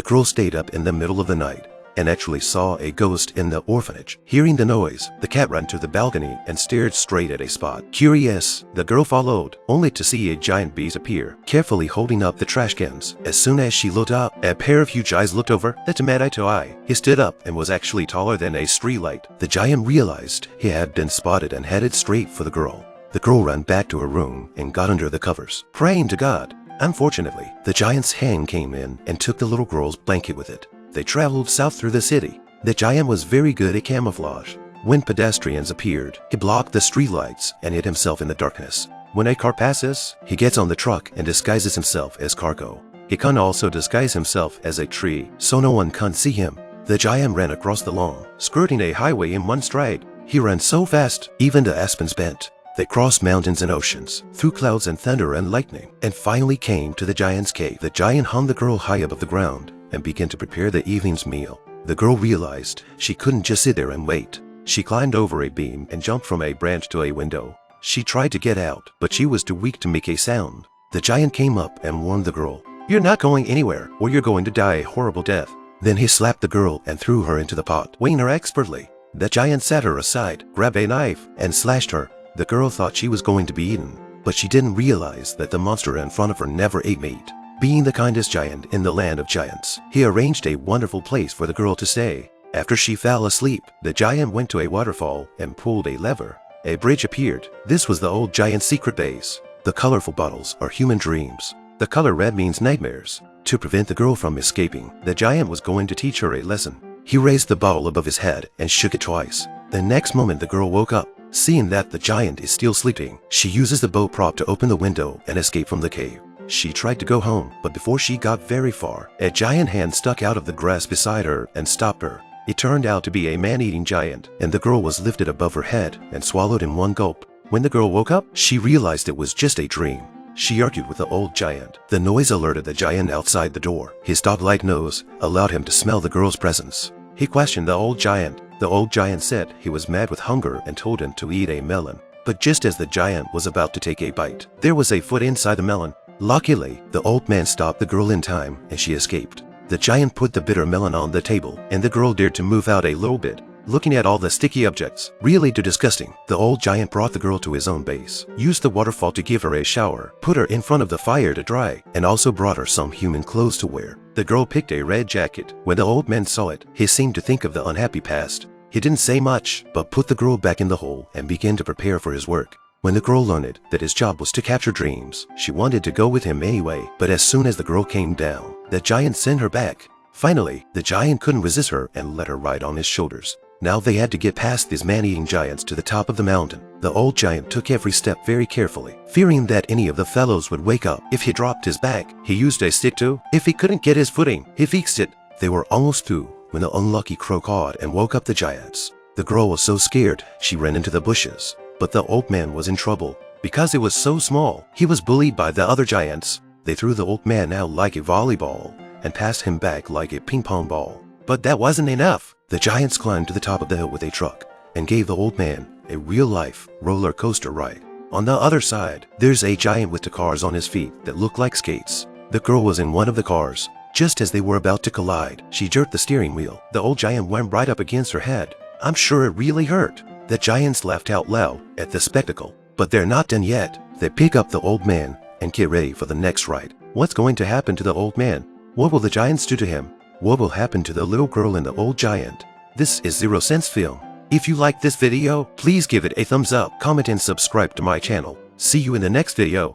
girl stayed up in the middle of the night and actually saw a ghost in the orphanage. Hearing the noise, the cat ran to the balcony and stared straight at a spot. Curious, the girl followed, only to see a giant beast appear, carefully holding up the trash cans. As soon as she looked up, a pair of huge eyes looked over. That's a mad eye to eye. He stood up and was actually taller than a streetlight. The giant realized he had been spotted and headed straight for the girl. The girl ran back to her room and got under the covers, praying to God. Unfortunately, the giant's hand came in and took the little girl's blanket with it. They traveled south through the city. The giant was very good at camouflage. When pedestrians appeared, he blocked the streetlights and hid himself in the darkness. When a car passes, he gets on the truck and disguises himself as cargo. He can also disguise himself as a tree, so no one can see him. The giant ran across the lawn, skirting a highway in one stride. He ran so fast, even the aspens bent. They crossed mountains and oceans, through clouds and thunder and lightning, and finally came to the giant's cave. The giant hung the girl high above the ground and began to prepare the evening's meal. The girl realized she couldn't just sit there and wait. She climbed over a beam and jumped from a branch to a window. She tried to get out, but she was too weak to make a sound. The giant came up and warned the girl, "You're not going anywhere, or you're going to die a horrible death." Then he slapped the girl and threw her into the pot, weighing her expertly. The giant sat her aside, grabbed a knife, and slashed her. The girl thought she was going to be eaten, but she didn't realize that the monster in front of her never ate meat. Being the kindest giant in the land of giants, he arranged a wonderful place for the girl to stay. After she fell asleep, the giant went to a waterfall and pulled a lever. A bridge appeared. This was the old giant's secret base. The colorful bottles are human dreams. The color red means nightmares. To prevent the girl from escaping, the giant was going to teach her a lesson. He raised the bottle above his head and shook it twice. The next moment the girl woke up. Seeing that the giant is still sleeping, she uses the boat prop to open the window and escape from the cave. She tried to go home, but before she got very far, a giant hand stuck out of the grass beside her and stopped her. It turned out to be a man-eating giant, and the girl was lifted above her head and swallowed in one gulp. When the girl woke up, she realized it was just a dream. She argued with the old giant. The noise alerted the giant outside the door. His dog-like nose allowed him to smell the girl's presence. He questioned the old giant. The old giant said he was mad with hunger and told him to eat a melon. But just as the giant was about to take a bite, there was a foot inside the melon. Luckily, the old man stopped the girl in time and she escaped. The giant put the bitter melon on the table and the girl dared to move out a little bit, looking at all the sticky objects. Really too disgusting. The old giant brought the girl to his own base, used the waterfall to give her a shower, put her in front of the fire to dry, and also brought her some human clothes to wear. The girl picked a red jacket. When the old man saw it, he seemed to think of the unhappy past. He didn't say much, but put the girl back in the hole and began to prepare for his work. When the girl learned that his job was to capture dreams, she wanted to go with him anyway, but as soon as the girl came down, the giant sent her back. Finally, the giant couldn't resist her and let her ride on his shoulders. Now they had to get past these man-eating giants to the top of the mountain. The old giant took every step very carefully, fearing that any of the fellows would wake up if he dropped his back. He used a stick too. If he couldn't get his footing, he fixed it. They were almost through when the unlucky crow cawed and woke up the giants. The girl was so scared, she ran into the bushes. But the old man was in trouble. Because it was so small, he was bullied by the other giants. They threw the old man out like a volleyball and passed him back like a ping-pong ball. But that wasn't enough. The giants climbed to the top of the hill with a truck and gave the old man a real-life roller coaster ride. On the other side, there's a giant with the cars on his feet that look like skates. The girl was in one of the cars. Just as they were about to collide, she jerked the steering wheel. The old giant went right up against her head. I'm sure it really hurt. The giants laughed out loud at the spectacle. But they're not done yet. They pick up the old man and get ready for the next ride. What's going to happen to the old man? What will the giants do to him? What will happen to the little girl and the old giant? This is 0 Cents Film. If you like this video, please give it a thumbs up, comment and subscribe to my channel. See you in the next video.